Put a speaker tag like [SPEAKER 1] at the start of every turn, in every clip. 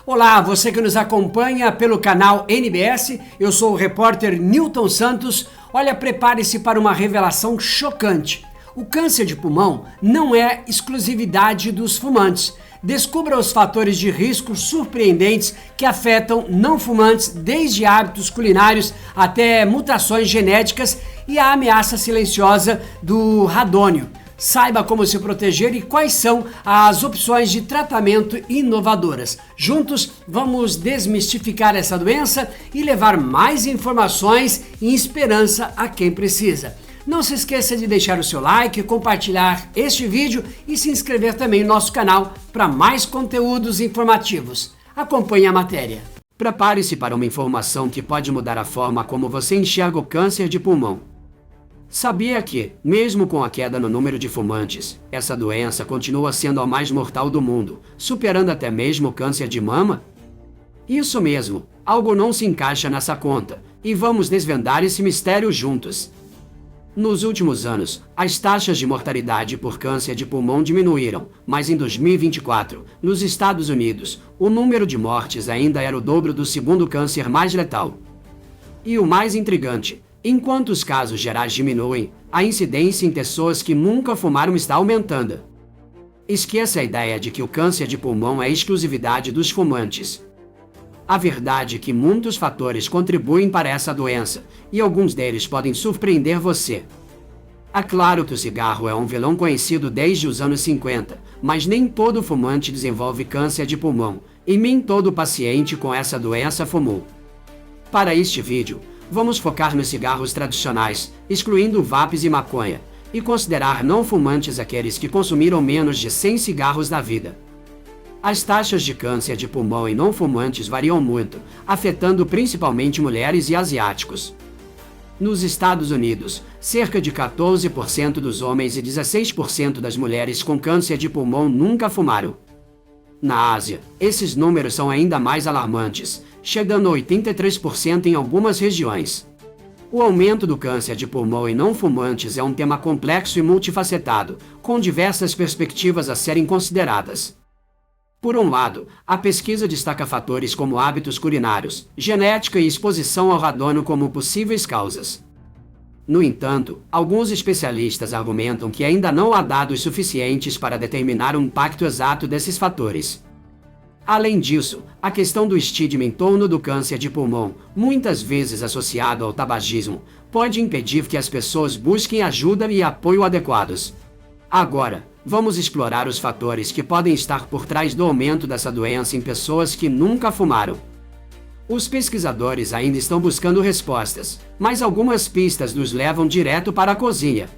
[SPEAKER 1] Olá, você que nos acompanha pelo canal NBS, eu sou o repórter Newton Santos. Olha, prepare-se para uma revelação chocante. O câncer de pulmão não é exclusividade dos fumantes. Descubra os fatores de risco surpreendentes que afetam não fumantes, desde hábitos culinários até mutações genéticas e a ameaça silenciosa do radônio. Saiba como se proteger e quais são as opções de tratamento inovadoras. Juntos, vamos desmistificar essa doença e levar mais informações e esperança a quem precisa. Não se esqueça de deixar o seu like, compartilhar este vídeo e se inscrever também no nosso canal para mais conteúdos informativos. Acompanhe a matéria. Prepare-se para uma informação que pode mudar a forma como você enxerga o câncer de pulmão. Sabia que, mesmo com a queda no número de fumantes, essa doença continua sendo a mais mortal do mundo, superando até mesmo o câncer de mama? Isso mesmo, algo não se encaixa nessa conta, e vamos desvendar esse mistério juntos. Nos últimos anos, as taxas de mortalidade por câncer de pulmão diminuíram, mas em 2024, nos Estados Unidos, o número de mortes ainda era o dobro do segundo câncer mais letal. E o mais intrigante, enquanto os casos gerais diminuem, a incidência em pessoas que nunca fumaram está aumentando. Esqueça a ideia de que o câncer de pulmão é exclusividade dos fumantes. A verdade é que muitos fatores contribuem para essa doença, e alguns deles podem surpreender você. É claro que o cigarro é um vilão conhecido desde os anos 50, mas nem todo fumante desenvolve câncer de pulmão, e nem todo paciente com essa doença fumou. Para este vídeo, vamos focar nos cigarros tradicionais, excluindo vapes e maconha, e considerar não fumantes aqueles que consumiram menos de 100 cigarros na vida. As taxas de câncer de pulmão em não fumantes variam muito, afetando principalmente mulheres e asiáticos. Nos Estados Unidos, cerca de 14% dos homens e 16% das mulheres com câncer de pulmão nunca fumaram. Na Ásia, esses números são ainda mais alarmantes, chegando a 83% em algumas regiões. O aumento do câncer de pulmão em não fumantes é um tema complexo e multifacetado, com diversas perspectivas a serem consideradas. Por um lado, a pesquisa destaca fatores como hábitos culinários, genética e exposição ao radônio como possíveis causas. No entanto, alguns especialistas argumentam que ainda não há dados suficientes para determinar o impacto exato desses fatores. Além disso, a questão do estigma em torno do câncer de pulmão, muitas vezes associado ao tabagismo, pode impedir que as pessoas busquem ajuda e apoio adequados. Agora, vamos explorar os fatores que podem estar por trás do aumento dessa doença em pessoas que nunca fumaram. Os pesquisadores ainda estão buscando respostas, mas algumas pistas nos levam direto para a cozinha.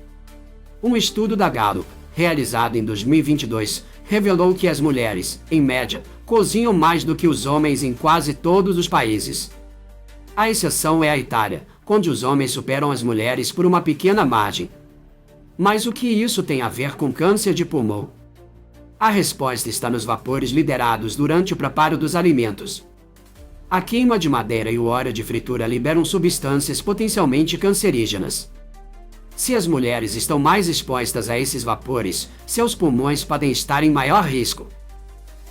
[SPEAKER 1] Um estudo da Gallup, realizado em 2022, revelou que as mulheres, em média, cozinham mais do que os homens em quase todos os países. A exceção é a Itália, onde os homens superam as mulheres por uma pequena margem. Mas o que isso tem a ver com câncer de pulmão? A resposta está nos vapores liberados durante o preparo dos alimentos. A queima de madeira e o óleo de fritura liberam substâncias potencialmente cancerígenas. Se as mulheres estão mais expostas a esses vapores, seus pulmões podem estar em maior risco.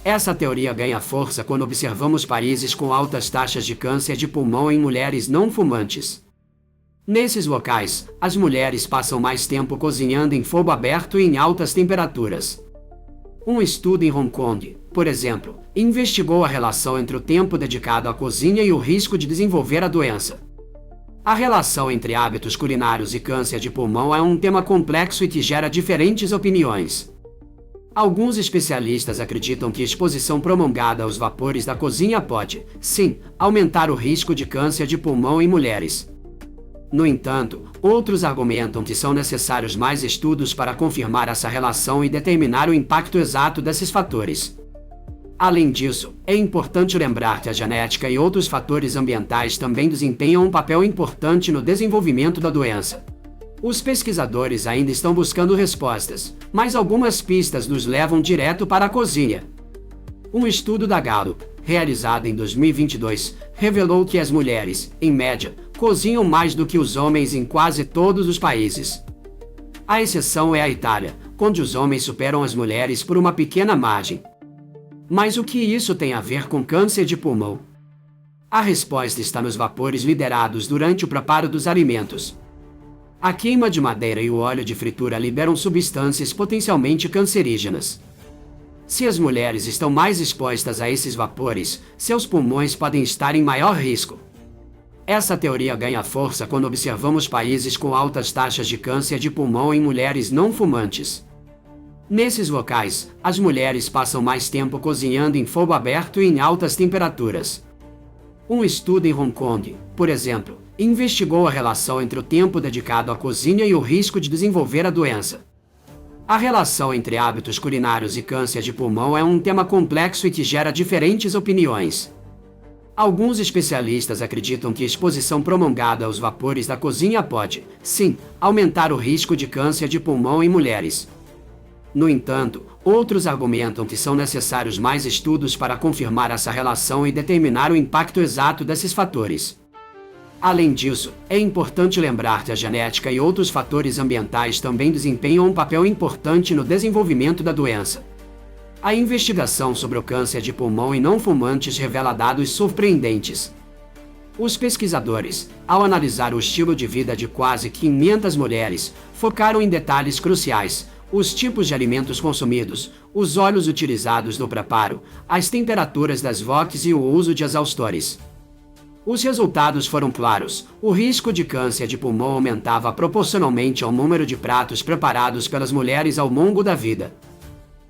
[SPEAKER 1] Essa teoria ganha força quando observamos países com altas taxas de câncer de pulmão em mulheres não fumantes. Nesses locais, as mulheres passam mais tempo cozinhando em fogo aberto e em altas temperaturas. Um estudo em Hong Kong, por exemplo, investigou a relação entre o tempo dedicado à cozinha e o risco de desenvolver a doença. A relação entre hábitos culinários e câncer de pulmão é um tema complexo e que gera diferentes opiniões. Alguns especialistas acreditam que a exposição prolongada aos vapores da cozinha pode, sim, aumentar o risco de câncer de pulmão em mulheres. No entanto, outros argumentam que são necessários mais estudos para confirmar essa relação e determinar o impacto exato desses fatores. Além disso, é importante lembrar que a genética e outros fatores ambientais também desempenham um papel importante no desenvolvimento da doença. Os pesquisadores ainda estão buscando respostas, mas algumas pistas nos levam direto para a cozinha. Um estudo da Gallup, realizado em 2022, revelou que as mulheres, em média, cozinham mais do que os homens em quase todos os países. A exceção é a Itália, onde os homens superam as mulheres por uma pequena margem. Mas o que isso tem a ver com câncer de pulmão? A resposta está nos vapores liberados durante o preparo dos alimentos. A queima de madeira e o óleo de fritura liberam substâncias potencialmente cancerígenas. Se as mulheres estão mais expostas a esses vapores, seus pulmões podem estar em maior risco. Essa teoria ganha força quando observamos países com altas taxas de câncer de pulmão em mulheres não fumantes. Nesses locais, as mulheres passam mais tempo cozinhando em fogo aberto e em altas temperaturas. Um estudo em Hong Kong, por exemplo, investigou a relação entre o tempo dedicado à cozinha e o risco de desenvolver a doença. A relação entre hábitos culinários e câncer de pulmão é um tema complexo e que gera diferentes opiniões. Alguns especialistas acreditam que a exposição prolongada aos vapores da cozinha pode, sim, aumentar o risco de câncer de pulmão em mulheres. No entanto, outros argumentam que são necessários mais estudos para confirmar essa relação e determinar o impacto exato desses fatores. Além disso, é importante lembrar que a genética e outros fatores ambientais também desempenham um papel importante no desenvolvimento da doença. A investigação sobre o câncer de pulmão em não fumantes revela dados surpreendentes. Os pesquisadores, ao analisar o estilo de vida de quase 500 mulheres, focaram em detalhes cruciais: os tipos de alimentos consumidos, os óleos utilizados no preparo, as temperaturas das woks e o uso de exaustores. Os resultados foram claros: o risco de câncer de pulmão aumentava proporcionalmente ao número de pratos preparados pelas mulheres ao longo da vida.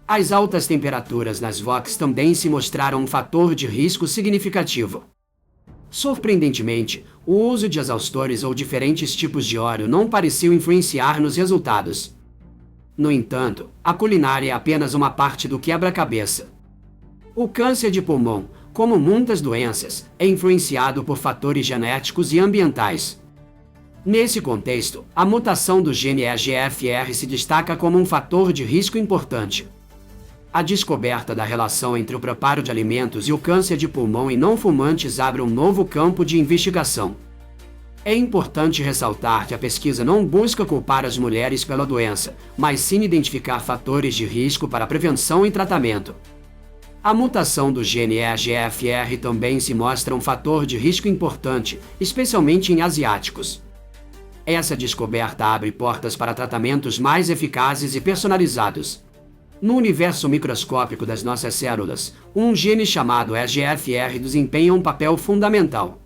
[SPEAKER 1] As altas temperaturas nas woks também se mostraram um fator de risco significativo. Surpreendentemente, o uso de exaustores ou diferentes tipos de óleo não pareceu influenciar nos resultados. No entanto, a culinária é apenas uma parte do quebra-cabeça. O câncer de pulmão, como muitas doenças, é influenciado por fatores genéticos e ambientais. Nesse contexto, a mutação do gene EGFR se destaca como um fator de risco importante. A descoberta da relação entre o preparo de alimentos e o câncer de pulmão em não fumantes abre um novo campo de investigação. É importante ressaltar que a pesquisa não busca culpar as mulheres pela doença, mas sim identificar fatores de risco para prevenção e tratamento. A mutação do gene EGFR também se mostra um fator de risco importante, especialmente em asiáticos. Essa descoberta abre portas para tratamentos mais eficazes e personalizados. No universo microscópico das nossas células, um gene chamado EGFR desempenha um papel fundamental.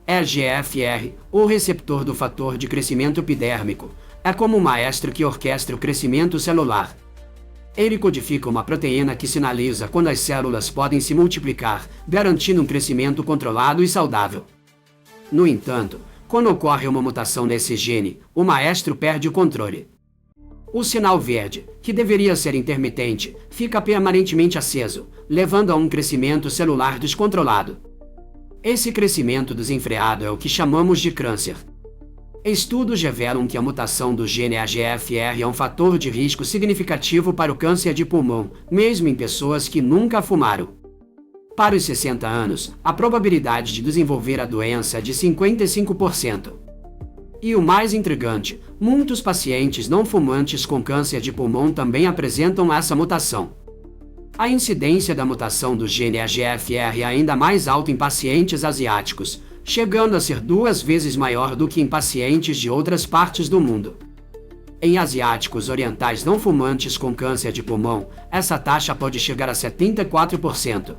[SPEAKER 1] EGFR, o receptor do fator de crescimento epidérmico, é como um maestro que orquestra o crescimento celular. Ele codifica uma proteína que sinaliza quando as células podem se multiplicar, garantindo um crescimento controlado e saudável. No entanto, quando ocorre uma mutação nesse gene, o maestro perde o controle. O sinal verde, que deveria ser intermitente, fica permanentemente aceso, levando a um crescimento celular descontrolado. Esse crescimento desenfreado é o que chamamos de câncer. Estudos revelam que a mutação do gene EGFR é um fator de risco significativo para o câncer de pulmão, mesmo em pessoas que nunca fumaram. Para os 60 anos, a probabilidade de desenvolver a doença é de 55%. E o mais intrigante, muitos pacientes não fumantes com câncer de pulmão também apresentam essa mutação. A incidência da mutação do gene EGFR é ainda mais alta em pacientes asiáticos, chegando a ser 2 vezes maior do que em pacientes de outras partes do mundo. Em asiáticos orientais não fumantes com câncer de pulmão, essa taxa pode chegar a 74%.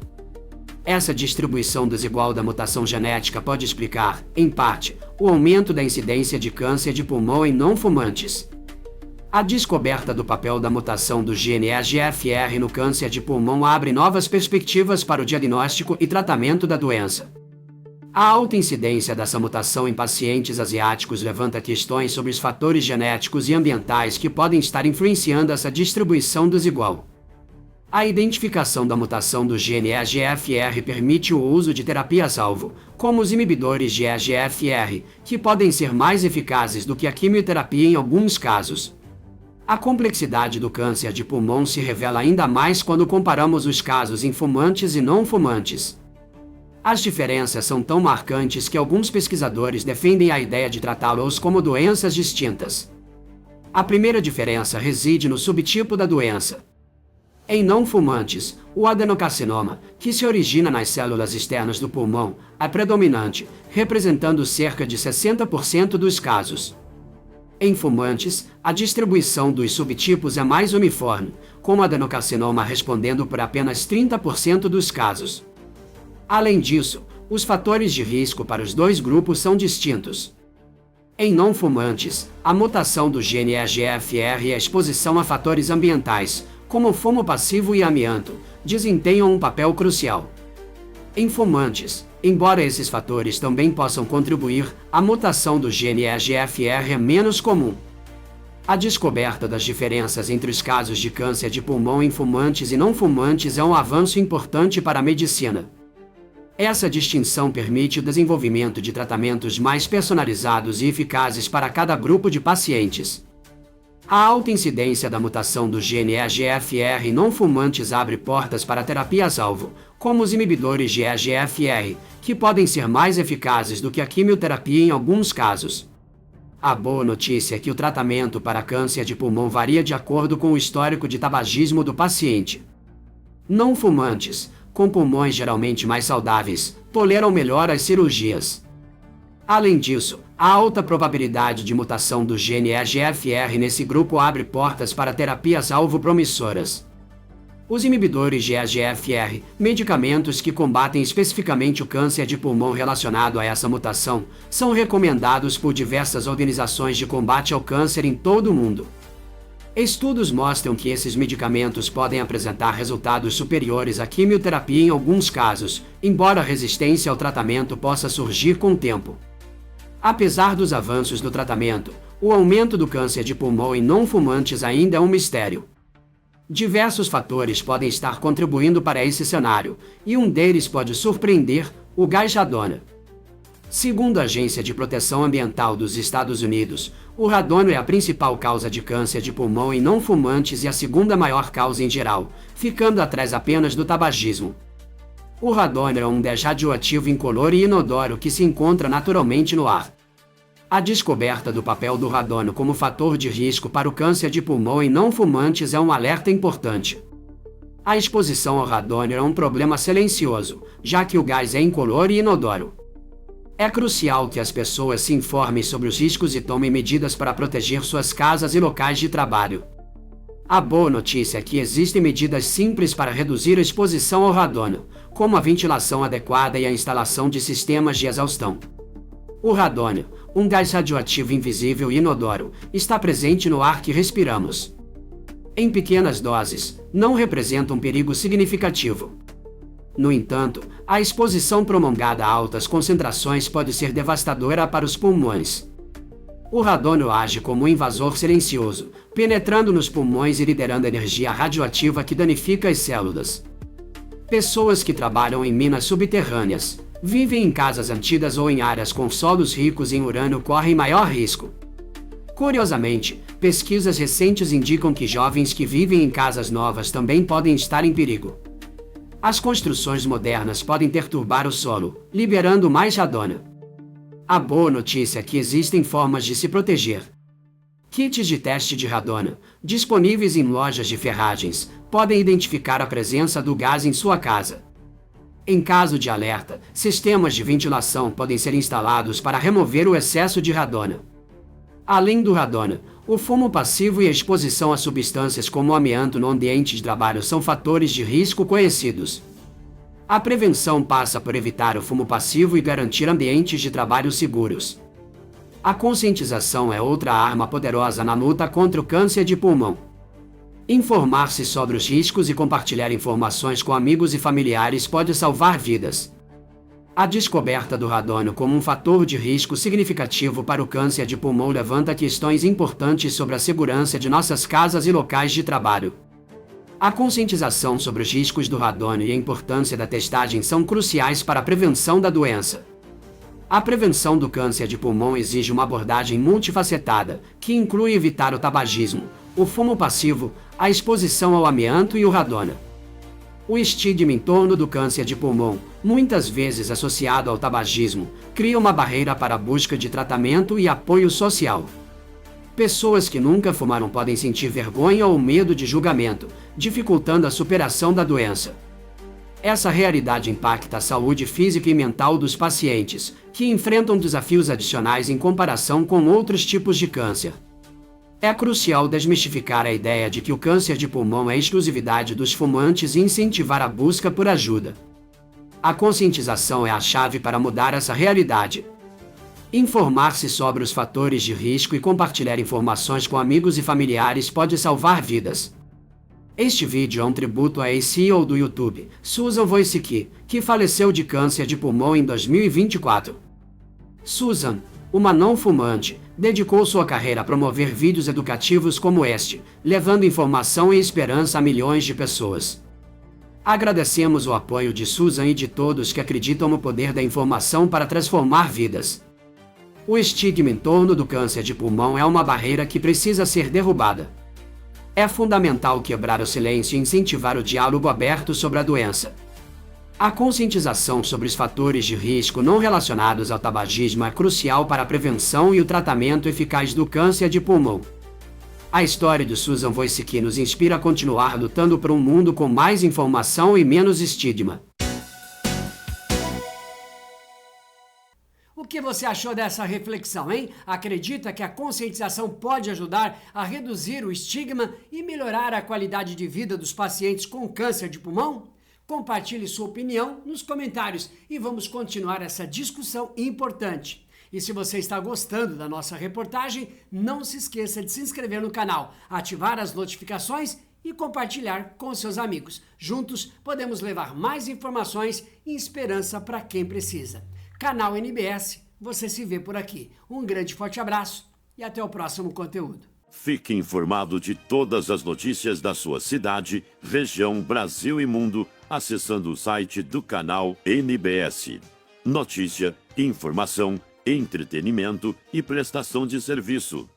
[SPEAKER 1] Essa distribuição desigual da mutação genética pode explicar, em parte, o aumento da incidência de câncer de pulmão em não fumantes. A descoberta do papel da mutação do gene EGFR no câncer de pulmão abre novas perspectivas para o diagnóstico e tratamento da doença. A alta incidência dessa mutação em pacientes asiáticos levanta questões sobre os fatores genéticos e ambientais que podem estar influenciando essa distribuição desigual. A identificação da mutação do gene EGFR permite o uso de terapias-alvo, como os inibidores de EGFR, que podem ser mais eficazes do que a quimioterapia em alguns casos. A complexidade do câncer de pulmão se revela ainda mais quando comparamos os casos em fumantes e não fumantes. As diferenças são tão marcantes que alguns pesquisadores defendem a ideia de tratá-los como doenças distintas. A primeira diferença reside no subtipo da doença. Em não fumantes, o adenocarcinoma, que se origina nas células externas do pulmão, é predominante, representando cerca de 60% dos casos. Em fumantes, a distribuição dos subtipos é mais uniforme, com o adenocarcinoma respondendo por apenas 30% dos casos. Além disso, os fatores de risco para os dois grupos são distintos. Em não fumantes, a mutação do gene EGFR e a exposição a fatores ambientais, como fumo passivo e amianto, desempenham um papel crucial. Em fumantes, embora esses fatores também possam contribuir, a mutação do gene EGFR é menos comum. A descoberta das diferenças entre os casos de câncer de pulmão em fumantes e não fumantes é um avanço importante para a medicina. Essa distinção permite o desenvolvimento de tratamentos mais personalizados e eficazes para cada grupo de pacientes. A alta incidência da mutação do gene EGFR em não fumantes abre portas para terapias-alvo, como os inibidores de EGFR, que podem ser mais eficazes do que a quimioterapia em alguns casos. A boa notícia é que o tratamento para câncer de pulmão varia de acordo com o histórico de tabagismo do paciente. Não fumantes, com pulmões geralmente mais saudáveis, toleram melhor as cirurgias. Além disso, a alta probabilidade de mutação do gene EGFR nesse grupo abre portas para terapias-alvo promissoras. Os inibidores de EGFR, medicamentos que combatem especificamente o câncer de pulmão relacionado a essa mutação, são recomendados por diversas organizações de combate ao câncer em todo o mundo. Estudos mostram que esses medicamentos podem apresentar resultados superiores à quimioterapia em alguns casos, embora a resistência ao tratamento possa surgir com o tempo. Apesar dos avanços no tratamento, o aumento do câncer de pulmão em não fumantes ainda é um mistério. Diversos fatores podem estar contribuindo para esse cenário, e um deles pode surpreender: o gás radona. Segundo a Agência de Proteção Ambiental dos Estados Unidos, o radônio é a principal causa de câncer de pulmão em não fumantes e a segunda maior causa em geral, ficando atrás apenas do tabagismo. O radônio é um gás radioativo incolor e inodoro que se encontra naturalmente no ar. A descoberta do papel do radônio como fator de risco para o câncer de pulmão em não fumantes é um alerta importante. A exposição ao radônio é um problema silencioso, já que o gás é incolor e inodoro. É crucial que as pessoas se informem sobre os riscos e tomem medidas para proteger suas casas e locais de trabalho. A boa notícia é que existem medidas simples para reduzir a exposição ao radônio, como a ventilação adequada e a instalação de sistemas de exaustão. O radônio, um gás radioativo invisível e inodoro, está presente no ar que respiramos. Em pequenas doses, não representa um perigo significativo. No entanto, a exposição prolongada a altas concentrações pode ser devastadora para os pulmões. O radônio age como um invasor silencioso, penetrando nos pulmões e liberando energia radioativa que danifica as células. Pessoas que trabalham em minas subterrâneas, vivem em casas antigas ou em áreas com solos ricos em urânio correm maior risco. Curiosamente, pesquisas recentes indicam que jovens que vivem em casas novas também podem estar em perigo. As construções modernas podem perturbar o solo, liberando mais radônio. A boa notícia é que existem formas de se proteger. Kits de teste de radônio, disponíveis em lojas de ferragens, podem identificar a presença do gás em sua casa. Em caso de alerta, sistemas de ventilação podem ser instalados para remover o excesso de radônio. Além do radônio, o fumo passivo e a exposição a substâncias como o amianto no ambiente de trabalho são fatores de risco conhecidos. A prevenção passa por evitar o fumo passivo e garantir ambientes de trabalho seguros. A conscientização é outra arma poderosa na luta contra o câncer de pulmão. Informar-se sobre os riscos e compartilhar informações com amigos e familiares pode salvar vidas. A descoberta do radônio como um fator de risco significativo para o câncer de pulmão levanta questões importantes sobre a segurança de nossas casas e locais de trabalho. A conscientização sobre os riscos do radônio e a importância da testagem são cruciais para a prevenção da doença. A prevenção do câncer de pulmão exige uma abordagem multifacetada, que inclui evitar o tabagismo, o fumo passivo, a exposição ao amianto e o radônio. O estigma em torno do câncer de pulmão, muitas vezes associado ao tabagismo, cria uma barreira para a busca de tratamento e apoio social. Pessoas que nunca fumaram podem sentir vergonha ou medo de julgamento, dificultando a superação da doença. Essa realidade impacta a saúde física e mental dos pacientes, que enfrentam desafios adicionais em comparação com outros tipos de câncer. É crucial desmistificar a ideia de que o câncer de pulmão é exclusividade dos fumantes e incentivar a busca por ajuda. A conscientização é a chave para mudar essa realidade. Informar-se sobre os fatores de risco e compartilhar informações com amigos e familiares pode salvar vidas. Este vídeo é um tributo à CEO do YouTube, Susan Wojcicki, que faleceu de câncer de pulmão em 2024. Susan, uma não fumante, dedicou sua carreira a promover vídeos educativos como este, levando informação e esperança a milhões de pessoas. Agradecemos o apoio de Susan e de todos que acreditam no poder da informação para transformar vidas. O estigma em torno do câncer de pulmão é uma barreira que precisa ser derrubada. É fundamental quebrar o silêncio e incentivar o diálogo aberto sobre a doença. A conscientização sobre os fatores de risco não relacionados ao tabagismo é crucial para a prevenção e o tratamento eficaz do câncer de pulmão. A história de Susan Wojcicki nos inspira a continuar lutando por um mundo com mais informação e menos estigma. O que você achou dessa reflexão, hein? Acredita que a conscientização pode ajudar a reduzir o estigma e melhorar a qualidade de vida dos pacientes com câncer de pulmão? Compartilhe sua opinião nos comentários e vamos continuar essa discussão importante. E se você está gostando da nossa reportagem, não se esqueça de se inscrever no canal, ativar as notificações e compartilhar com seus amigos. Juntos podemos levar mais informações e esperança para quem precisa. Canal NBS, você se vê por aqui. Um grande forte abraço e até o próximo conteúdo.
[SPEAKER 2] Fique informado de todas as notícias da sua cidade, região, Brasil e mundo, acessando o site do canal NBS. Notícia, informação, entretenimento e prestação de serviço.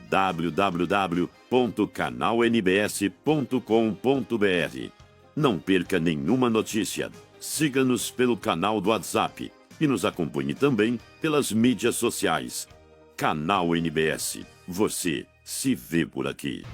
[SPEAKER 2] www.canalnbs.com.br. Não perca nenhuma notícia. Siga-nos pelo canal do WhatsApp e nos acompanhe também pelas mídias sociais. Canal NBS. Você se vê por aqui.